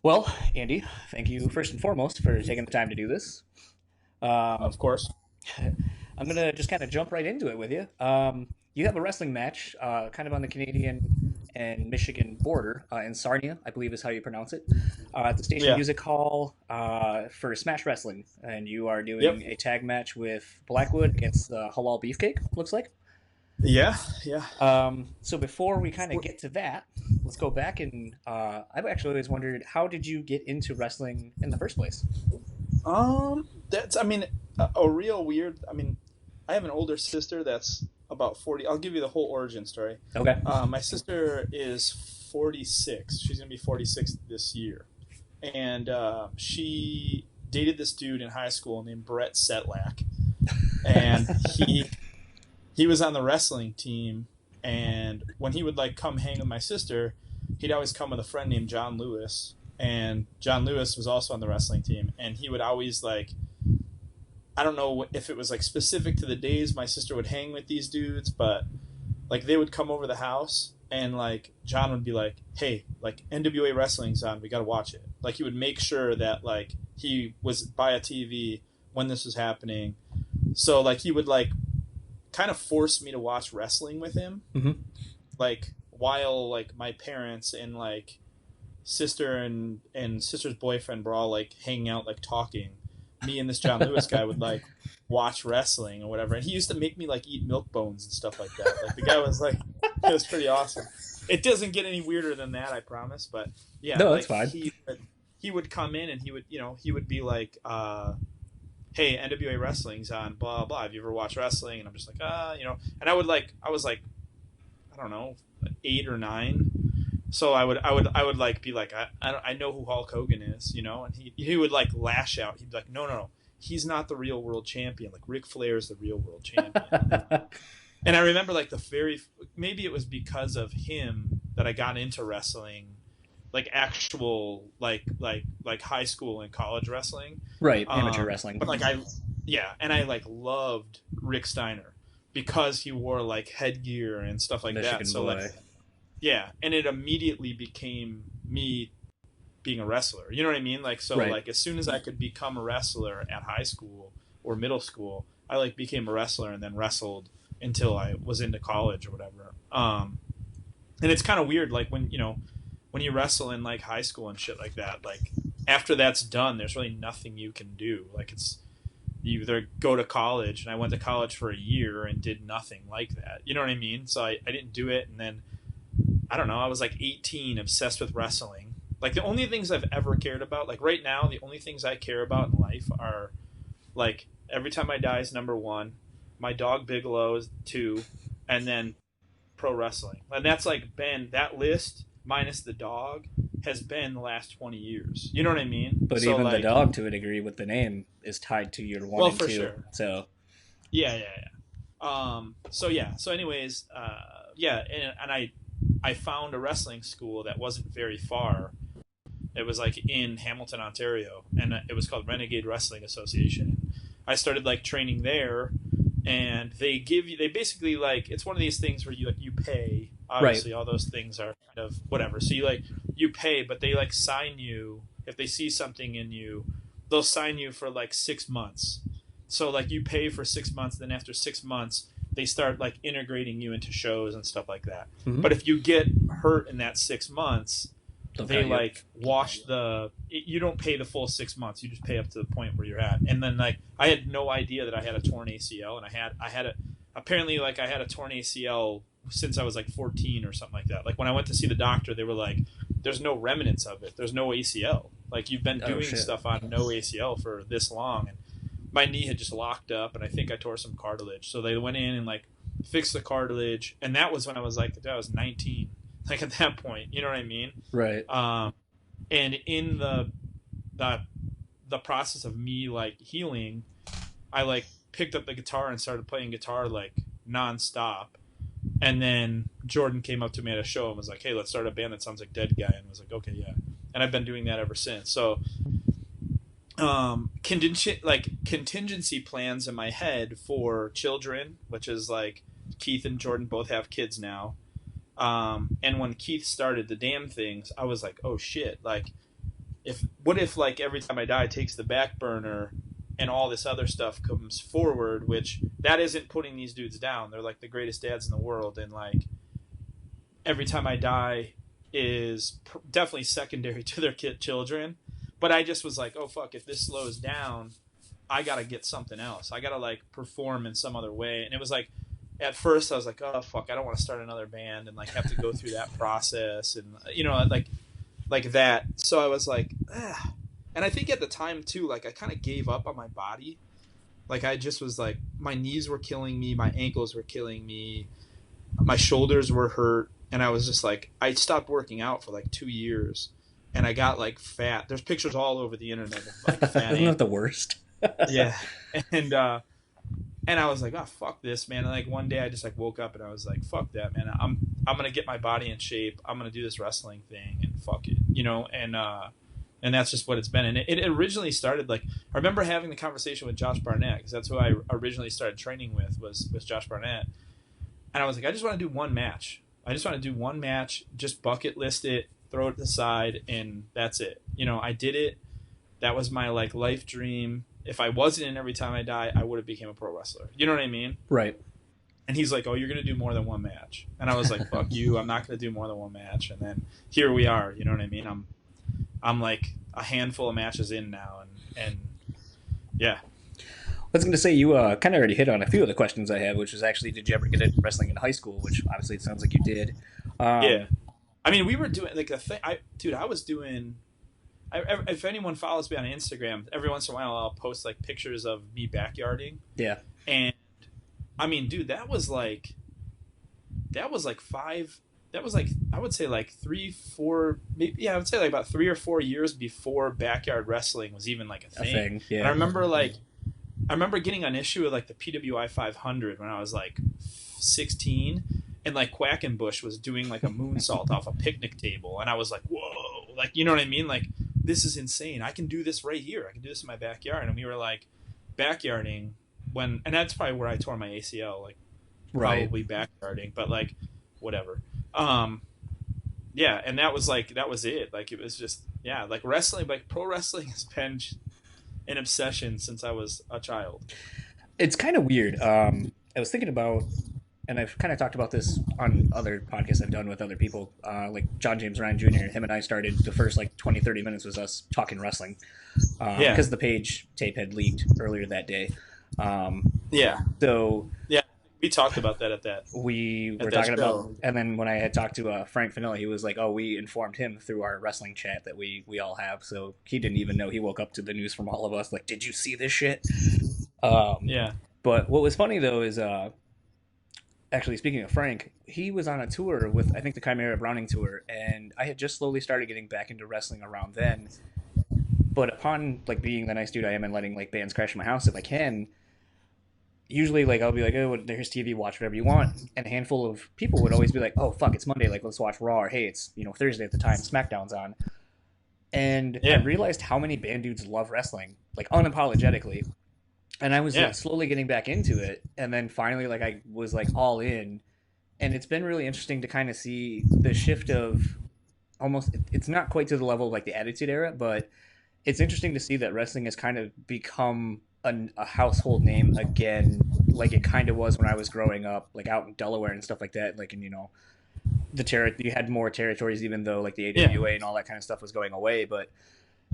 Well, Andy, thank you first and foremost for taking the time to do this. Um, Of course. I'm gonna just kind of jump right into it with you. You have a wrestling match, kind of on the Canadian and Michigan border in Sarnia, I believe is how you pronounce it, at the Station Yeah. Music Hall for Smash Wrestling, and you are Yep. doing a tag match with Blackwood against Halal Beefcake. Looks like. Yeah. Yeah. So before we kind of get to that, let's go back and I've actually always wondered, how did you get into wrestling in the first place? That's. I mean, a real weird. I mean, I have an older sister that's about 40. I'll give you the whole origin story. Okay. My sister is 46. She's gonna be 46 this year, and she dated this dude in high school named Brett Setlak, and he was on the wrestling team. And when he would like come hang with my sister, he'd always come with a friend named John Lewis, and John Lewis was also on the wrestling team, and he would always like, I don't know if it was like specific to the days my sister would hang with these dudes, but like they would come over the house and like John would be like, "Hey, like NWA wrestling's on, we got to watch it." Like he would make sure that like he was by a TV when this was happening. So like he would like kind of force me to watch wrestling with him, Mm-hmm. like while like my parents and like sister and sister's boyfriend were all like hanging out like talking. Me and this John Lewis guy would like watch wrestling or whatever, and he used to make me like eat milk bones and stuff like that. Like the guy was like, it was pretty awesome. It doesn't get any weirder than that, I promise. But yeah, No, that's like fine. he would come in and he would be like, "Hey, NWA wrestling's on, blah blah. Have you ever watched wrestling?" And I'm just like, And I was like, I don't know, 8 or 9. So I would like be like, I know who Hulk Hogan is, and he would like lash out. He'd be like, no, he's not the real world champion. Like Ric Flair is the real world champion. And I remember like maybe it was because of him that I got into wrestling, like actual like high school and college wrestling. Right, amateur But wrestling. like and I like loved Rick Steiner because he wore like headgear and stuff like that. Michigan So like boy. yeah, and it immediately became me being a wrestler. You know what I mean? Like so Right. like as soon as I could become a wrestler at high school or middle school, I like became a wrestler and then wrestled until I was into college or whatever. And it's kind of weird like when you wrestle in like high school and shit like that, like after that's done, there's really nothing you can do. Like it's you either go to college, and I went to college for a year and did nothing like that. You know what I mean? So I didn't do it, and then I don't know. I was like 18, obsessed with wrestling. Like the only things I've ever cared about, like right now, the only things I care about in life are like Every Time I Die is number one, my dog Bigelow is two, and then pro wrestling. And that's like been that list minus the dog has been the last 20 years. You know what I mean? But So even the like, dog, to a degree, with the name, is tied to your one well, and for two. sure. So, Yeah, yeah, yeah. So yeah. So anyways, yeah, and I found a wrestling school that wasn't very far. It was like in Hamilton, Ontario, and it was called Renegade Wrestling Association. I started like training there, and they basically like it's one of these things where you pay. right. Obviously, all those things are kind of whatever. So you pay, but they like sign you if they see something in you. They'll sign you for like 6 months. So like you pay for 6 months, then after 6 months, they start like integrating you into shows and stuff like that. Mm-hmm. But if you get hurt in that 6 months, They'll they cut you. like wash you don't pay the full 6 months, you just pay up to the point where you're at. And then like I had no idea that I had a torn ACL, and I had a apparently like I had a torn ACL since I was like 14 or something like that. Like when I went to see the doctor, they were like, there's no remnants of it, there's no ACL, like you've been Oh doing shit. stuff on no ACL for this long. And my knee had just locked up, and I think I tore some cartilage. So they went in and like fixed the cartilage, and that was when I was 19. Like at that point, you know what I mean? Right. Um, and in the the process of me like healing, I like picked up the guitar and started playing guitar like nonstop. And then Jordan came up to me at a show and was like, "Hey, let's start a band that sounds like Dead Guy." And I was like, "Okay, yeah." And I've been doing that ever since. So contingency plans in my head for children, which is like Keith and Jordan both have kids now. And when Keith started the damn things, I was like, oh shit, like What if like every time I die takes the back burner and all this other stuff comes forward, which that isn't putting these dudes down. They're like the greatest dads in the world, and like every time I die is definitely secondary to their children. But I just was like, oh fuck, if this slows down, I gotta get something else. I gotta like perform in some other way. And it was like, at first I was like, oh fuck, I don't want to start another band and like have to go through that process and like that. So I was like, ah. And I think at the time too, like I kind of gave up on my body. Like I just was like, my knees were killing me, my ankles were killing me, my shoulders were hurt, and I was just like, I stopped working out for like 2 years, and I got like fat. There's pictures all over the internet of like fat. Isn't that the worst? Yeah, and I was like, oh fuck this, man. And like one day I just like woke up and I was like, fuck that, man. I'm gonna get my body in shape. I'm gonna do this wrestling thing and fuck it, and that's just what it's been. And it originally started like I remember having the conversation with Josh Barnett because that's who I originally started training with was Josh Barnett, and I was like, I just want to do one match. I just want to do one match, just bucket list it, throw it aside, and that's it. I did it. That was my like life dream. If I wasn't in Every Time I Die, I would have became a pro wrestler. You know what I mean? Right. And he's like, oh, you're going to do more than one match. And I was like, fuck you. I'm not going to do more than one match. And then here we are. You know what I mean? I'm like a handful of matches in now. And yeah. I was going to say you kind of already hit on a few of the questions I had, which was actually, did you ever get into wrestling in high school? Which obviously it sounds like you did. Yeah. I mean, we were doing like a thing. I was doing. If anyone follows me on Instagram, every once in a while I'll post like pictures of me backyarding. Yeah. And I mean, dude, that was like five. That was like I would say like 3-4. Maybe, yeah, I would say like about 3 or 4 years before backyard wrestling was even like a thing. Yeah. And I remember getting an issue of like the PWI 500 when I was like 16, and like Quackenbush was doing like a moonsault off a picnic table, and I was like, whoa, like you know what I mean, like. This is insane. I can do this right here. I can do this in my backyard. And we were like backyarding and that's probably where I tore my ACL, like probably backyarding, but like whatever. Yeah. And that was it. Like, it was just, yeah, like wrestling, like pro wrestling has been an obsession since I was a child. It's kind of weird. I was thinking about, and I've kind of talked about this on other podcasts I've done with other people, like John James Ryan Jr. Him and I started the first like 20-30 minutes was us talking wrestling because the Page tape had leaked earlier that day. So yeah, we talked about that at that. We were talking about, and then when I had talked to Frank Fanilla, he was like, "Oh, we informed him through our wrestling chat that we all have." So he didn't even know. He woke up to the news from all of us, like, "Did you see this shit?" Yeah. But what was funny though is. Actually, speaking of Frank, he was on a tour with, I think, the Chimera Browning tour, and I had just slowly started getting back into wrestling around then. But upon like being the nice dude I am and letting like bands crash in my house if I can, usually like I'll be like, oh, there's TV, watch whatever you want, and a handful of people would always be like, oh fuck, it's Monday, like let's watch Raw, or hey, it's Thursday at the time, SmackDown's on, and I realized how many band dudes love wrestling, like unapologetically. And I was like slowly getting back into it, and then finally like I was like all in, and it's been really interesting to kind of see the shift of almost, it's not quite to the level of like the Attitude Era, but it's interesting to see that wrestling has kind of become a household name again, like it kind of was when I was growing up, like out in Delaware and stuff like that, like, and you had more territories, even though like the AWA and all that kind of stuff was going away, but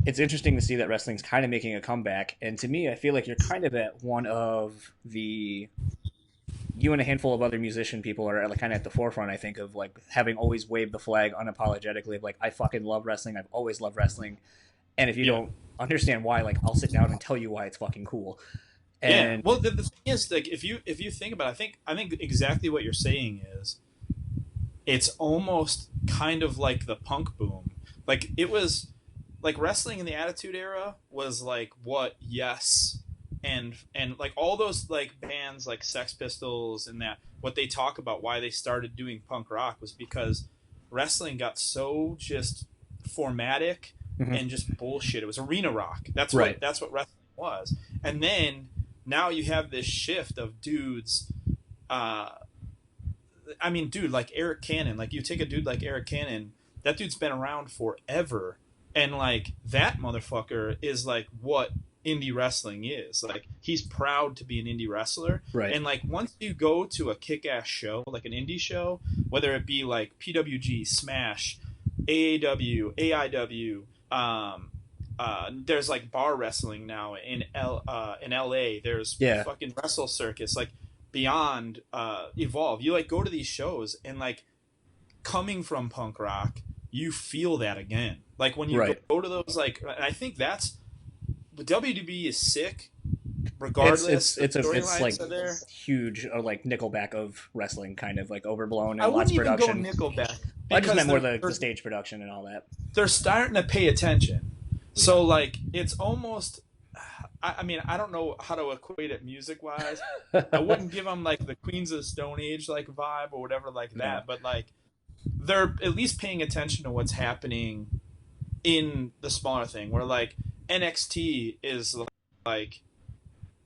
it's interesting to see that wrestling's kind of making a comeback. And to me, I feel like you're kind of at one of you and a handful of other musician people are like kind of at the forefront, I think, of like having always waved the flag unapologetically of like, I fucking love wrestling. I've always loved wrestling. And if you don't understand why, like, I'll sit down and tell you why it's fucking cool. And well, the thing is, like, if you think about it, I think exactly what you're saying is it's almost kind of like the punk boom. Like, it was like wrestling in the Attitude Era was like what Yes and like all those like bands like Sex Pistols and that, what they talk about why they started doing punk rock was because wrestling got so just formatic and just bullshit. It was arena rock. That's what wrestling was. And then now you have this shift of dudes. I mean, dude, like Eric Cannon. Like you take a dude like Eric Cannon. That dude's been around forever. And like that motherfucker is like what indie wrestling is. Like he's proud to be an indie wrestler. Right. And like once you go to a kick-ass show, like an indie show, whether it be like PWG, Smash, AAW, AIW, there's like bar wrestling now in LA. There's Yeah. fucking Wrestle Circus, like Beyond, Evolve. You like go to these shows and like coming from punk rock, you feel that again. Like when you Right. go to those, like, and I think that's the WDB is sick, It's regardless. it's The it's a it's like storylines are there. huge, or like Nickelback of wrestling, kind of like overblown I and lots wouldn't of even go production. Nickelback Well, I just because meant more the stage production and all that. they're starting to pay attention. Yeah. So like it's almost. I mean, I don't know how to equate it music wise. I wouldn't give them like the Queens of the Stone Age like vibe or whatever like No. that, but like they're at least paying attention to what's happening in the smaller thing. Where like NXT is like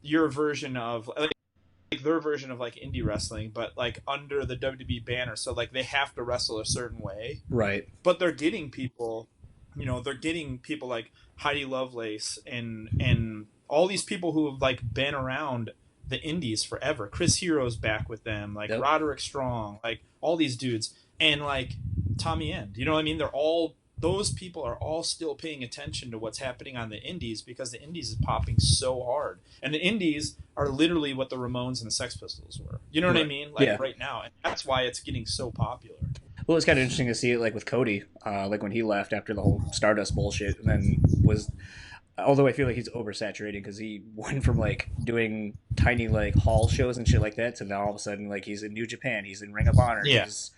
your version of like their version of like indie wrestling, but like under the WWE banner. So like they have to wrestle a certain way, Right. but they're getting people. You know, they're getting people like Heidi Lovelace and all these people who have like been around the indies forever. Chris Hero's back with them, like Yep. Roderick Strong, like all these dudes, and like Tommy End. You know what I mean? They're all those people are all still paying attention to what's happening on the indies because the indies is popping so hard, and the indies are literally what the Ramones and the Sex Pistols were. You know what I Right. mean? Like Yeah. right now, and that's why it's getting so popular. Well, it's kind of interesting to see it like with Cody, like when he left after the whole Stardust bullshit, and then was. Although I feel like he's oversaturated because he went from like doing tiny like hall shows and shit like that to now all of a sudden like he's in New Japan, he's in Ring of Honor, Yeah. he's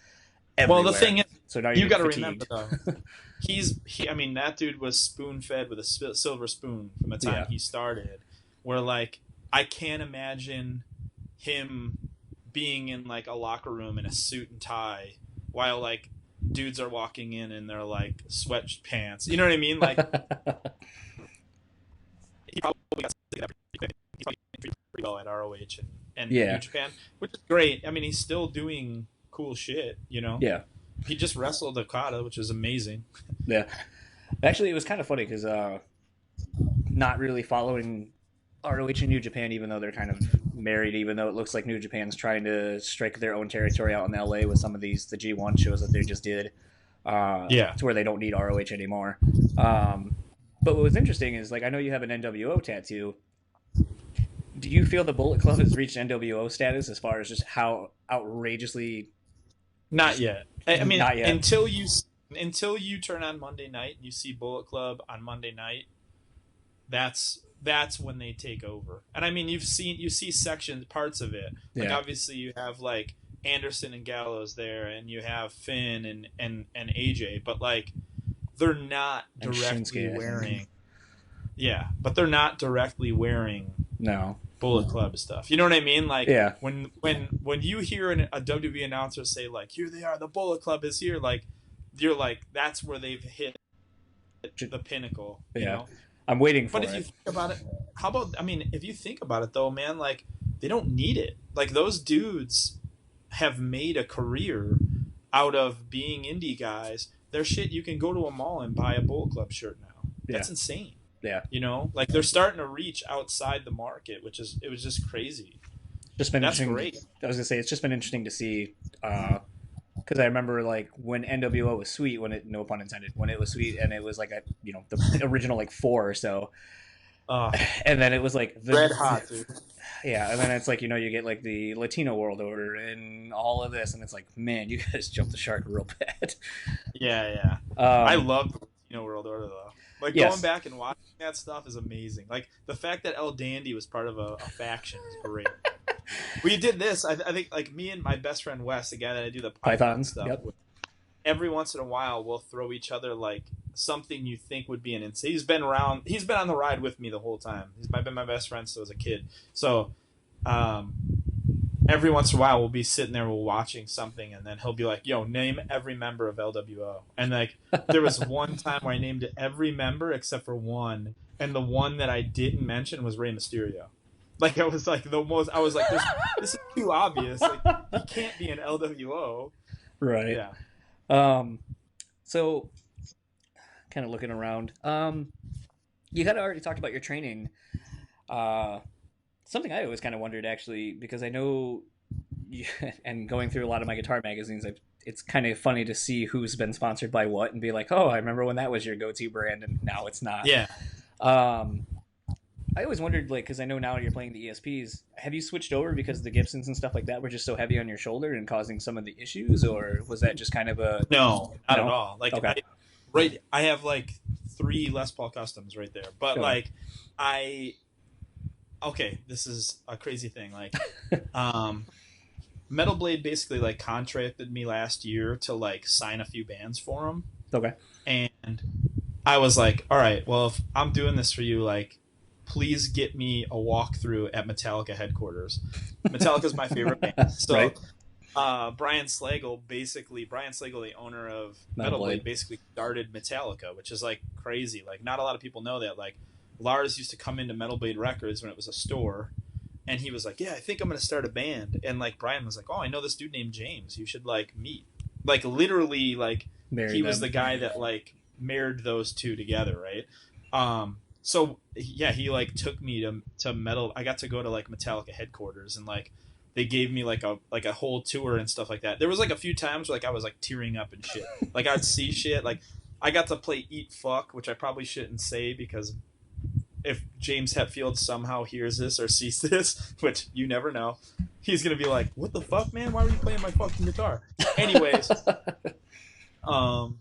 Well, everywhere. the thing is, So now you you're got to fatigued. remember though, I mean, that dude was spoon fed with a silver spoon from the time Yeah. he started. Where like I can't imagine him being in like a locker room in a suit and tie while like dudes are walking in their like sweatpants. You know what I mean? Like he probably got sick of that pretty quick. He's probably doing pretty well at ROH and Yeah. New Japan, which is great. I mean, he's still doing cool shit. You know, Yeah. he just wrestled Okada, which is amazing. Yeah. Actually, it was kind of funny because not really following ROH and New Japan, even though they're kind of married, even though it looks like New Japan's trying to strike their own territory out in LA with some of the G1 shows that they just did, Yeah. to where they don't need ROH anymore. But what was interesting is, like, I know you have an NWO tattoo. Do you feel the Bullet Club has reached NWO status as far as just how outrageously? Not yet. I mean, Not yet. until you turn on Monday night and you see Bullet Club on Monday night, that's when they take over. And I mean, you see sections, parts of it. Like Yeah. obviously you have like Anderson and Gallows there, and you have Finn and AJ, but like they're not And directly Shinsuke, I think. wearing. Yeah, but they're not directly wearing No. Bullet Club stuff. You know what I mean? Like Yeah. when you hear a WWE announcer say like, "Here they are, the Bullet Club is here," like you're like, that's where they've hit the pinnacle. You Yeah. know. I'm waiting for But if you it. think about it, how about? I mean, if you think about it though, man, like they don't need it. Like those dudes have made a career out of being indie guys. Their shit, you can go to a mall and buy a Bullet Club shirt now. That's Yeah. insane. Yeah. You know, like they're starting to reach outside the market, it was just crazy. Just been That's interesting. great. I was gonna say it's just been interesting to see, because I remember like when NWO was sweet, when it, no pun intended, when it was sweet, and it was like the original like 4 or so, and then it was like Red hot, dude. yeah, and then it's like you get like the Latino World Order and all of this, and it's like, man, you guys jumped the shark real bad. Yeah. I love the Latino World Order though. Like Yes. going back and watching that stuff is amazing. Like the fact that El Dandy was part of a faction is great. We did this. I think like me and my best friend Wes, the guy that I do the Python Pythons, stuff yep. with. Every once in a while, we'll throw each other like something you think would be an insane. He's been around. He's been on the ride with me the whole time. He's been my best friend since I was a kid. So every once in a while, we'll be sitting there, we're watching something, and then he'll be like, "Yo, name every member of LWO." And like, there was one time where I named every member except for one, and the one that I didn't mention was Rey Mysterio. Like I was like I was like, this is too obvious. Like he can't be an LWO. Right. Yeah. So kind of looking around. You kind of already talked about your training. Uh, Something I always kind of wondered actually, because I know, you, and going through a lot of my guitar magazines, it's kind of funny to see who's been sponsored by what and be like, oh, I remember when that was your go-to brand, and now it's not. Yeah. Um, I always wondered, like, because I know now you're playing the ESPs. Have you switched over because the Gibsons and stuff like that were just so heavy on your shoulder and causing some of the issues, or was that just kind of a No, not at no? all. Like Okay, I have like three Les Paul Customs right there. But okay, like I okay, this is a crazy thing. Like um Metal Blade basically like contracted me last year to like sign a few bands for them. okay. And I was like, all right, well, if I'm doing this for you, like, please get me a walkthrough at Metallica headquarters. Metallica's my favorite band. So, Right, Brian Slagle, the owner of Metal Metal Blade, Blade. basically started Metallica, which is like crazy. Like, not a lot of people know that. Like, Lars used to come into Metal Blade Records when it was a store, and he was like, yeah, I think I'm going to start a band. And, like, Brian was like, oh, I know this dude named James. You should, like, meet. Like, literally, like, Marry he was them. the guy that, like, married those two together, right? So yeah, he like took me to metal. I got to go to like Metallica headquarters, and like they gave me like a whole tour and stuff like that. There was like a few times where like I was like tearing up and shit. Like I'd see shit. Like I got to play Eat Fuck, which I probably shouldn't say because if James Hetfield somehow hears this or sees this, which you never know, he's gonna be like, "What the fuck, man? Why were you playing my fucking guitar?" Anyways, um,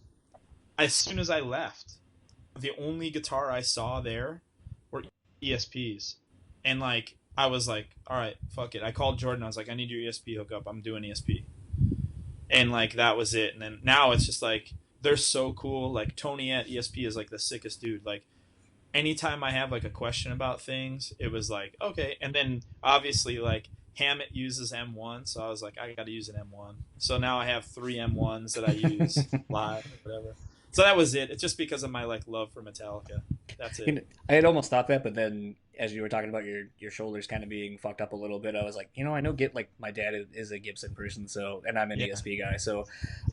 as soon as I left, the only guitar I saw there were ESPs. And like I was like, all right, fuck it. I called Jordan. I was like, I need your ESP hookup. I'm doing ESP. And like that was it. And then now it's just like they're so cool. Like Tony at ESP is like the sickest dude. Like anytime I have like a question about things, it was like, okay. And then obviously like Hammett uses M1, so I was like, I got to use an M1. So now I have three M1s that I use live or whatever. So that was it. It's just because of my like love for Metallica. That's You it. know, I had almost thought that, but then as you were talking about your shoulders kind of being fucked up a little bit, I was like, I know get like my dad is a Gibson person, so and I'm an Yeah, ESP guy, so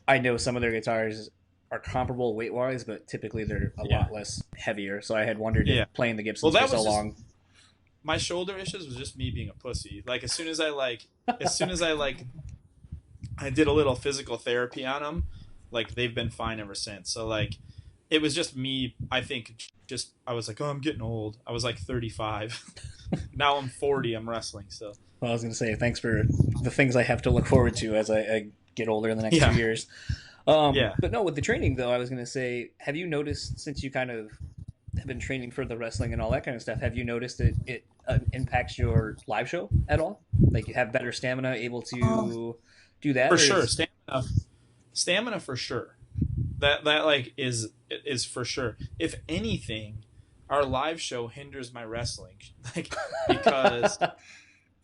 I know some of their guitars are comparable weight wise, but typically they're a yeah, lot less heavier. So I had wondered if yeah. playing the Well, Gibsons for that so was just long. my shoulder issues was just me being a pussy. Like as soon as I like, I did a little physical therapy on them. Like they've been fine ever since. So like, it was just me. I think just I was like, oh, I'm getting old. I was like 35. Now I'm 40. I'm wrestling still. Well, I was going to say thanks for the things I have to look forward to as I get older in the next few Yeah, years. yeah. But no, with the training though, I was going to say, have you noticed since you kind of have been training for the wrestling and all that kind of stuff, have you noticed that it impacts your live show at all? Like you have better stamina, able Um, to do that, for or sure, is stamina for sure. That like is for sure. If anything, our live show hinders my wrestling, like because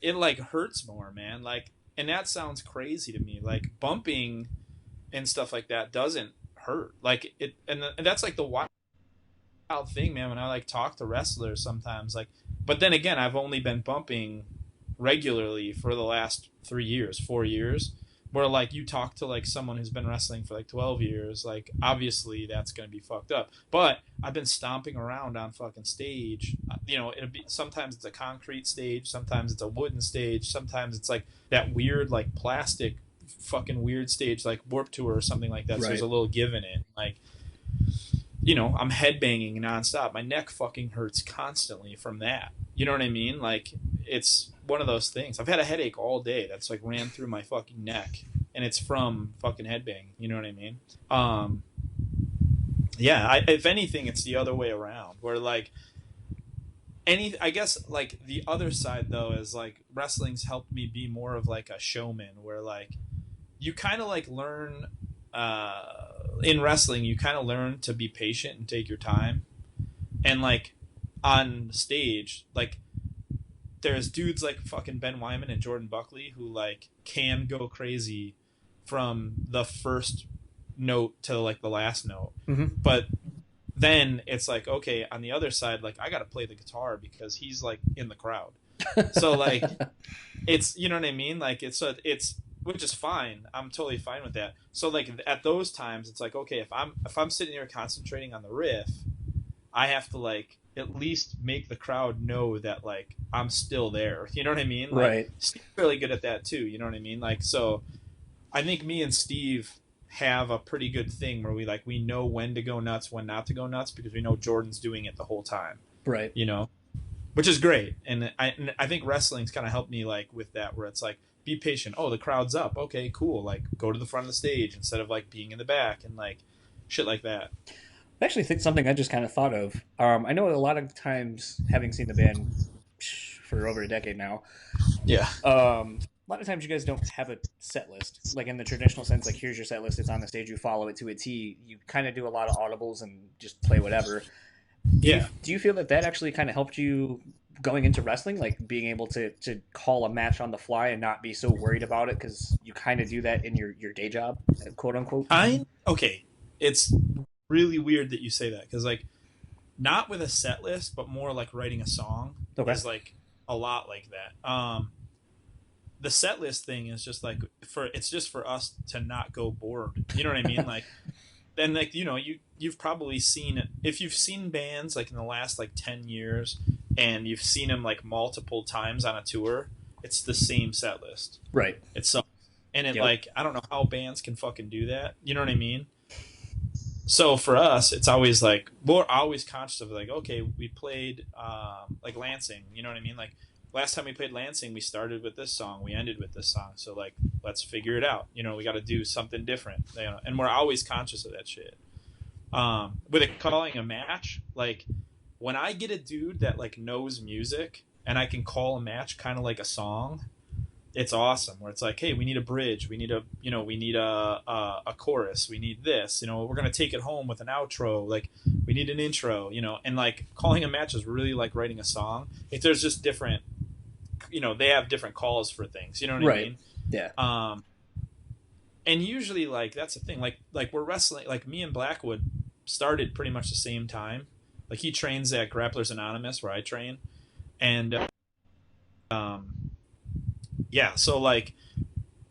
it like hurts more, man. Like, and that sounds crazy to me. Like bumping and stuff like that doesn't hurt. Like it, and that's like the wild thing, man. When I like talk to wrestlers sometimes, like, but then again, I've only been bumping regularly for the last 3 years, 4 years. Where like you talk to like someone who's been wrestling for like 12 years, like obviously that's gonna be fucked up. But I've been stomping around on fucking stage. It'll be sometimes it's a concrete stage, sometimes it's a wooden stage, sometimes it's like that weird like plastic fucking weird stage like Warp Tour or something like that. So there's right? a little give in it. Like I'm headbanging nonstop. My neck fucking hurts constantly from that. You know what I mean? Like, it's one of those things. I've had a headache all day that's like ran through my fucking neck, and it's from fucking headbanging. You know what I mean? Um, yeah. If anything, it's the other way around, where like I guess like the other side though is like wrestling's helped me be more of like a showman, where like you kind of like learn in wrestling you kind of learn to be patient and take your time, and like on stage like there's dudes like fucking Ben Wyman and Jordan Buckley who like can go crazy from the first note to like the last note, Mm-hmm. but then it's like, okay, on the other side, like I gotta play the guitar because he's like in the crowd. So like it's, you know what I mean, like it's which is fine. I'm totally fine with that. So like at those times, it's like, okay, if I'm sitting here concentrating on the riff, I have to like at least make the crowd know that like I'm still there. You know what I mean? Like Right. Steve's really good at that too. You know what I mean? Like so, I think me and Steve have a pretty good thing where we know when to go nuts, when not to go nuts, because we know Jordan's doing it the whole time. Right. You know, which is great. And I think wrestling's kind of helped me like with that, where it's like be patient. Oh, the crowd's up. Okay, cool. Like go to the front of the stage instead of like being in the back and like shit like that. I actually think something I just kind of thought of. I know a lot of times, having seen the band for over a decade now, Yeah. a lot of times you guys don't have a set list, like in the traditional sense. Like here's your set list; it's on the stage. You follow it to a T. You kind of do a lot of audibles and just play whatever. Yeah. Do you feel that that actually kind of helped you going into wrestling, like being able to call a match on the fly and not be so worried about it because you kind of do that in your day job, quote unquote? I okay. It's really weird that you say that because like not with a set list, but more like writing a song Okay. is like a lot like that. The set list thing is just like it's just for us to not go bored. You know what I mean? Like then like you've probably seen if you've seen bands like in the last like 10 years and you've seen them like multiple times on a tour, it's the same set list. Right. It's so and it Yep. like I don't know how bands can fucking do that. You know what I mean? So for us, it's always like we're always conscious of like, okay, we played like Lansing, you know what I mean? Like last time we played Lansing, we started with this song, we ended with this song. So like, let's figure it out. You know, we got to do something different. You know, and we're always conscious of that shit. With it calling a match, like when I get a dude that like knows music and I can call a match kind of like a song, it's awesome where it's like, hey, we need a bridge, we need a chorus, we need this, we're gonna take it home with an outro, like we need an intro, and like calling a match is really like writing a song. If there's just different, they have different calls for things, you know what I Right. mean? Yeah. And usually like that's the thing, like we're wrestling, like me and Blackwood started pretty much the same time. Like he trains at Grapplers Anonymous where I train, and um yeah, so like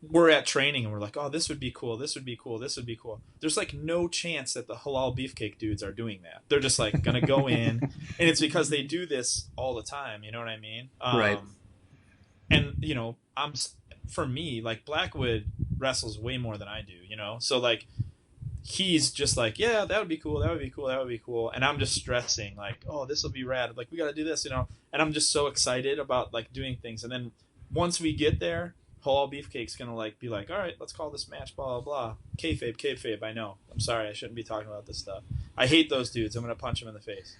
we're at training and we're like, oh, this would be cool, this would be cool, this would be cool. There's like no chance that the Halal Beefcake dudes are doing that. They're just like gonna go in, and it's because they do this all the time. You know what I mean? Right. And for me, like Blackwood wrestles way more than I do. So like he's just like, yeah, that would be cool, that would be cool, that would be cool, and I'm just stressing like, oh, this will be rad. Like we got to do this, and I'm just so excited about like doing things, and then once we get there, Halal Beefcake's gonna like be like, all right, let's call this match, blah blah blah. Kayfabe, kayfabe. I know. I'm sorry, I shouldn't be talking about this stuff. I hate those dudes. I'm gonna punch them in the face.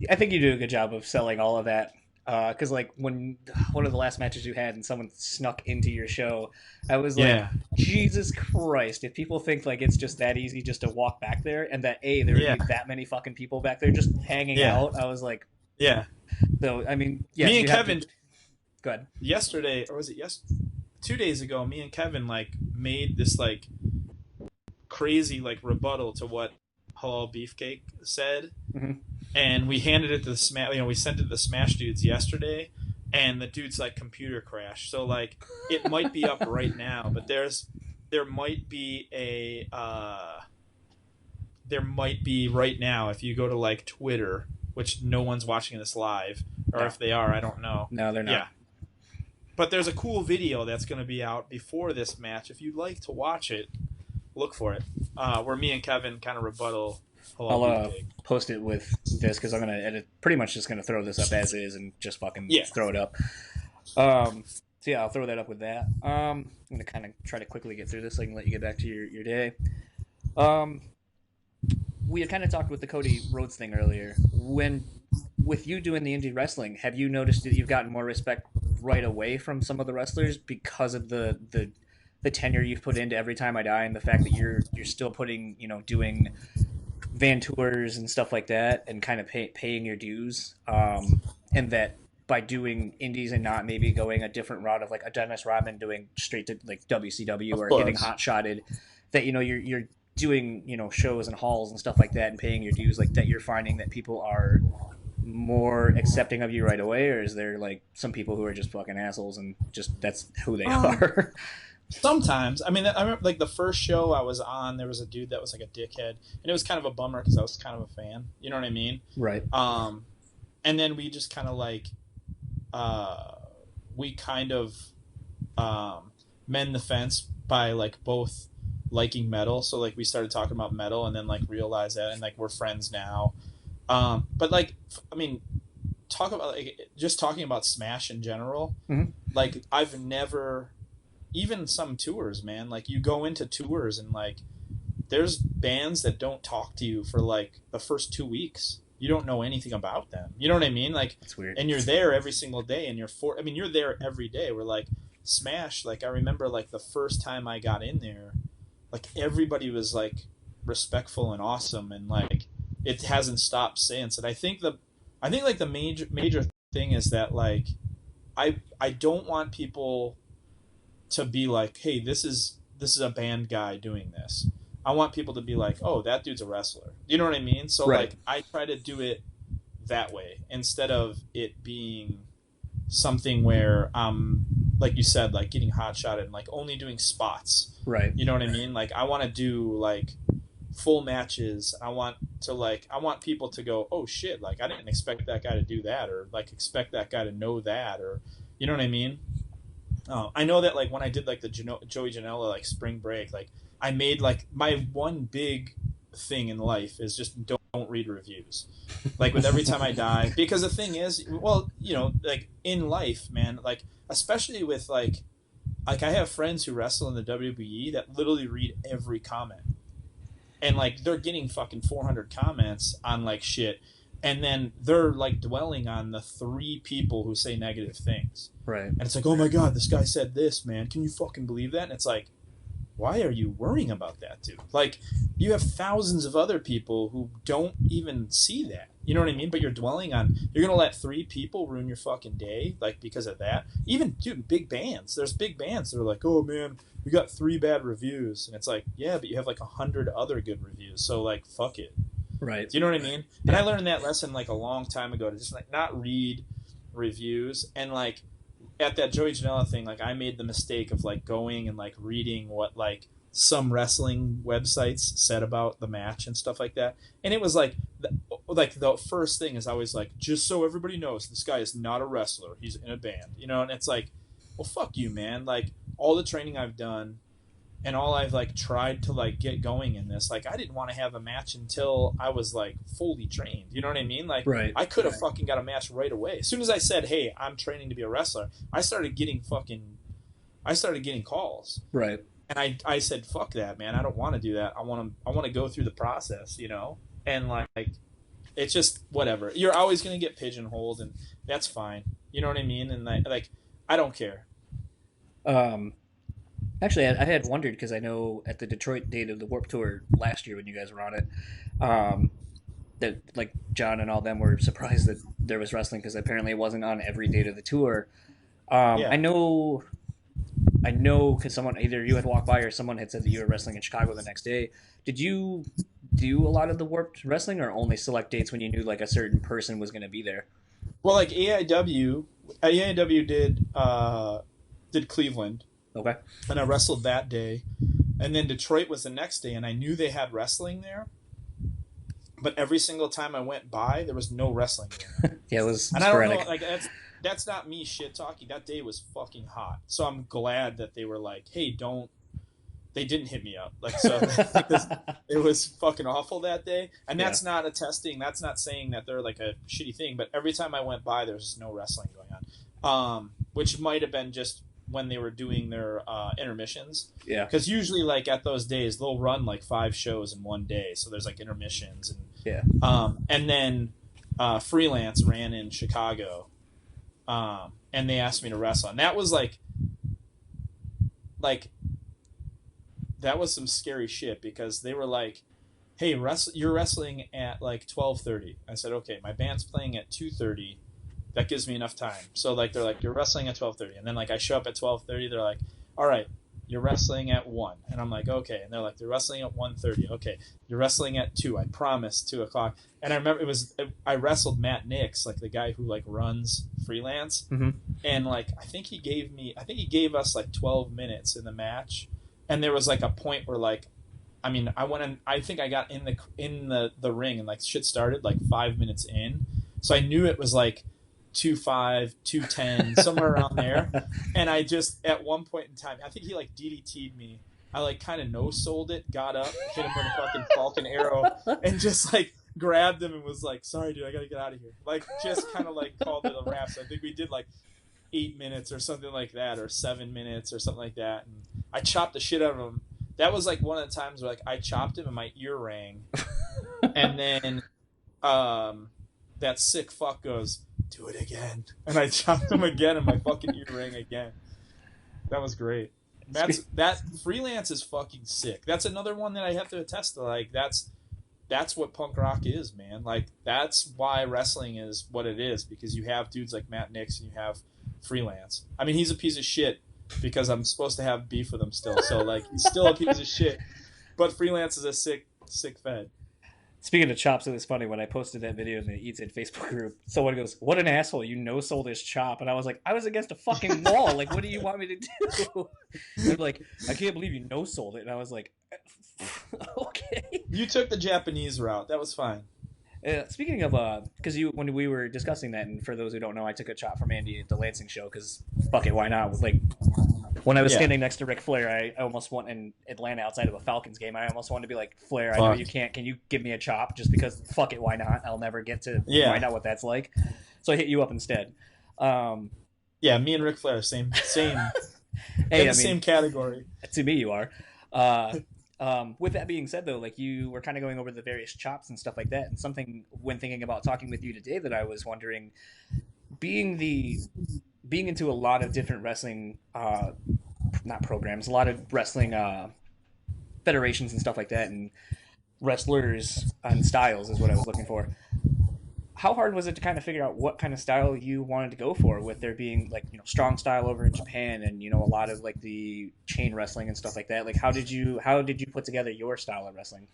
I think you do a good job of selling all of that. Because like when one of the last matches you had and someone snuck into your show, I was like, Yeah, Jesus Christ! If people think like it's just that easy just to walk back there, and that there would yeah, be that many fucking people back there just hanging yeah, out, I was like, yeah. so I mean, Me yes, and you have to. Kevin Go ahead. yesterday, or was it 2 days ago? Me and Kevin like made this like crazy like rebuttal to what Halal Beefcake said, Hmm. and we handed it to the smash. We sent it to the Smash dudes yesterday, and the dude's like computer crashed. So like it might be up right now, but there might be there might be right now if you go to like Twitter, which no one's watching this live, or No, if they are, I don't know. no, they're not. Yeah, but there's a cool video that's going to be out before this match. If you'd like to watch it, look for it. Where me and Kevin kind of rebuttal Halal I'll Beefcake. post it with this because I'm gonna edit. Pretty much just gonna throw this up as is and just fucking Yeah, throw it up. So yeah, I'll throw that up with that. I'm gonna kind of try to quickly get through this so I can let you get back to your day. Um, we had kind of talked with the Cody Rhodes thing earlier. When with you doing the indie wrestling, have you noticed that you've gotten more respect right away from some of the wrestlers because of the tenure you've put into Every Time I Die and the fact that you're still putting doing van tours and stuff like that and kind of paying your dues, and that by doing indies and not maybe going a different route of like a Dennis Rodman doing straight to like WCW of or getting course. hot shotted, that you're doing shows and halls and stuff like that and paying your dues, like that you're finding that people are more accepting of you right away, or is there like some people who are just fucking assholes and just that's who they Um, are? Sometimes, I mean, I remember like the first show I was on, there was a dude that was like a dickhead, and it was kind of a bummer because I was kind of a fan. You know what I mean? Right. Um, and then we just kind of like uh, we kind of mend the fence by like both liking metal. So like we started talking about metal, and then like realized that, and like we're friends now. But like, I mean, talk about like just talking about Smash in general. Mm-hmm. Like I've never, even some tours, man. Like you go into tours and like there's bands that don't talk to you for like the first 2 weeks. You don't know anything about them. You know what I mean? Like, That's weird. and you're there every single day, and I mean, you're there every day. We're like Smash. Like I remember, like the first time I got in there, like everybody was like respectful and awesome, and like it hasn't stopped since. And I think like the major thing is that like I don't want people to be like, hey, this is a band guy doing this. I want people to be like, oh, that dude's a wrestler. You know what I mean? So Right. like I try to do it that way instead of it being something where like you said, like getting hot shotted and like only doing spots. Right. You know what I mean? Like I want to do like full matches. I want people to go, oh shit, like I didn't expect that guy to do that, or like expect that guy to know that, or you know what I mean? I know that like when I did like the Joey Janela like spring break, like I made like my one big thing in life is just don't read reviews. Like with every time I die, because the thing is, well, you know, like in life, man, like especially with like I have friends who wrestle in the WWE that literally read every comment, and like they're getting fucking 400 comments on like shit, and then they're like dwelling on the three people who say negative things, Right. and it's like, oh my god, this guy said this, man, can you fucking believe that? And it's like, why are you worrying about that, dude? Like, you have thousands of other people who don't even see that. You know what I mean? But you're dwelling on, you're going to let three people ruin your fucking day, like, because of that? Even, dude, big bands. There's big bands that are like, oh, man, we got 3 bad reviews. And it's like, yeah, but you have like 100 other good reviews. So, like, fuck it. Right. Do you know what I mean? And I Yeah. learned that lesson, like, a long time ago to just, like, not read reviews and, like, at that Joey Janela thing, like I made the mistake of like going and like reading what like some wrestling websites said about the match and stuff like that. And it was like the first thing is always like, just so everybody knows, this guy is not a wrestler. He's in a band, you know? And it's like, well, fuck you, man. Like all the training I've done and all I've like tried to like get going in this, like I didn't want to have a match until I was like fully trained. You know what I mean? Like Right. I could have fucking got a match right away. As soon as I said, "Hey, I'm training to be a wrestler," I started getting calls. Right. And I said, "Fuck that, man. I don't want to do that. I want to go through the process, you know?" And like it's just whatever. You're always going to get pigeonholed and that's fine. You know what I mean? And like I don't care. Um, Actually, I had wondered because I know at the Detroit date of the Warp Tour last year when you guys were on it, um, that like John and all them were surprised that there was wrestling because apparently it wasn't on every date of the tour. Yeah. I know because someone either you had walked by or someone had said that you were wrestling in Chicago the next day. Did you do a lot of the Warped wrestling or only select dates when you knew like a certain person was going to be there? Well, like AIW did Cleveland, Okay. and I wrestled that day, and then Detroit was the next day, and I knew they had wrestling there, but every single time I went by, there was no wrestling going on, Yeah, it was and I don't know, sporadic. like that's not me shit talking. That day was fucking hot, so I'm glad that they were like, hey, don't. They didn't hit me up, like so, because it was fucking awful that day, and Yeah. that's not attesting. That's not saying that they're like a shitty thing, but every time I went by, there was just no wrestling going on, which might have been just when they were doing their intermissions, Yeah. because usually like at those days they'll run like 5 shows in one day, so there's like intermissions Yeah. and then freelance ran in Chicago, and they asked me to wrestle, and that was like that was some scary shit because they were like, hey, you're wrestling at like 12:30. I said, okay, my band's playing at 2:30. That gives me enough time. So like they're like, you're wrestling at 12:30, and then like I show up at 12:30. They're like, all right, you're wrestling at 1. And I'm like, okay. And they're like, they're wrestling at 1:30. Okay. You're wrestling at 2. I promise 2 o'clock. And I remember I wrestled Matt Nix, like the guy who like runs freelance. Mm-hmm. And like, I think he gave us like 12 minutes in the match. And there was like a point where like, I mean, I went in, I think I got in the ring and like shit started like 5 minutes in. So I knew it was like 2:05, 2:10, somewhere around there. And I just, at one point in time, I think he like DDT'd me. I like kind of no sold it, got up, hit him with a fucking Falcon Arrow, and just like grabbed him and was like, sorry, dude, I gotta get out of here. Like, just kind of like called it a wrap. So I think we did like 8 minutes or something like that, or 7 minutes or something like that. And I chopped the shit out of him. That was like one of the times where like I chopped him and my ear rang. And then that sick fuck goes, do it again. And I chopped him again and my fucking ear rang again. That was great. That freelance is fucking sick. That's another one that I have to attest to. Like that's what punk rock is, man. Like that's why wrestling is what it is, because you have dudes like Matt Nix and you have freelance. I mean, he's a piece of shit because I'm supposed to have beef with him still. So like he's still a piece of shit. But freelance is a sick fed. Speaking of chops, it was funny when I posted that video in the Eats It Facebook group. Someone goes, "What an asshole! You no sold his chop," and I was like, "I was against a fucking wall. Like, what do you want me to do?" They're like, "I can't believe you no sold it," and I was like, "Okay." You took the Japanese route. That was fine. Speaking of, because when we were discussing that, and for those who don't know, I took a chop from Andy at the Lansing show because fuck it, why not? Like when I was Yeah. standing next to Ric Flair, I almost went in Atlanta outside of a Falcons game. I almost wanted to be like, Flair, I know Fuck. you can't. Can you give me a chop? Just because, fuck it, why not? I'll never get to Yeah. find out what that's like. So I hit you up instead. Yeah, me and Ric Flair, same in Hey, the I same mean, category. to me, you are. Uh, with that being said, though, like you were kind of going over the various chops and stuff like that, and something when thinking about talking with you today that I was wondering, being the being into a lot of different wrestling, not programs, a lot of wrestling federations and stuff like that, and wrestlers and styles is what I was looking for. How hard was it to kind of figure out what kind of style you wanted to go for, with there being like strong style over in Japan, and a lot of like the chain wrestling and stuff like that? Like how did you put together your style of wrestling?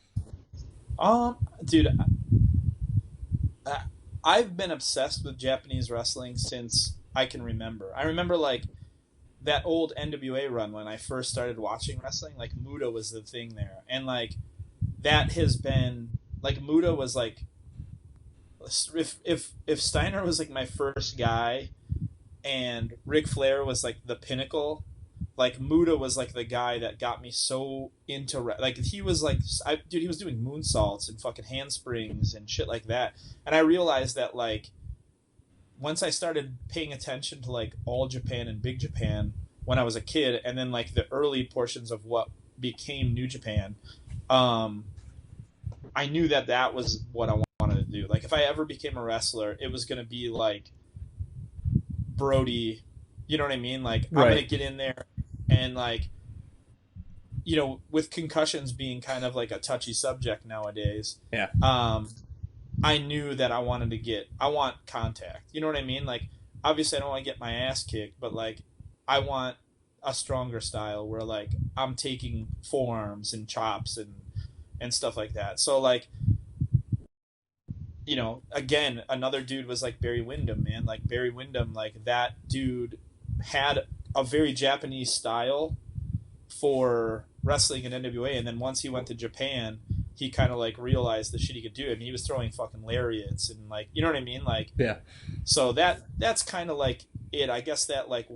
Dude, I, I've been obsessed with Japanese wrestling since I can remember. I remember like that old NWA run when I first started watching wrestling. Like Muda was the thing there, and like that has been like Muda was like if Steiner was like my first guy and Ric Flair was like the pinnacle, like Muda was like the guy that got me so into like he was like dude, he was doing moonsaults and fucking handsprings and shit like that. And I realized that like once I started paying attention to like All Japan and Big Japan when I was a kid, and then like the early portions of what became New Japan, um I knew that that was what I wanted to do. Like if I ever became a wrestler, it was going to be like Brody, you know what I mean? Like I'm going to Right. get in there and like with concussions being kind of like a touchy subject nowadays, Yeah. um I knew that I want contact. You know what I mean? Like obviously I don't want to get my ass kicked, but like I want a stronger style where like I'm taking forearms and chops and stuff like that. So like again, another dude was like Barry Windham, man. Like Barry Windham, like that dude had a very Japanese style for wrestling in NWA, and then once he went to Japan, he kind of like realized the shit he could do, and he was throwing fucking lariats and like, you know what I mean? Like, Yeah. so that's kind of like it. I guess that like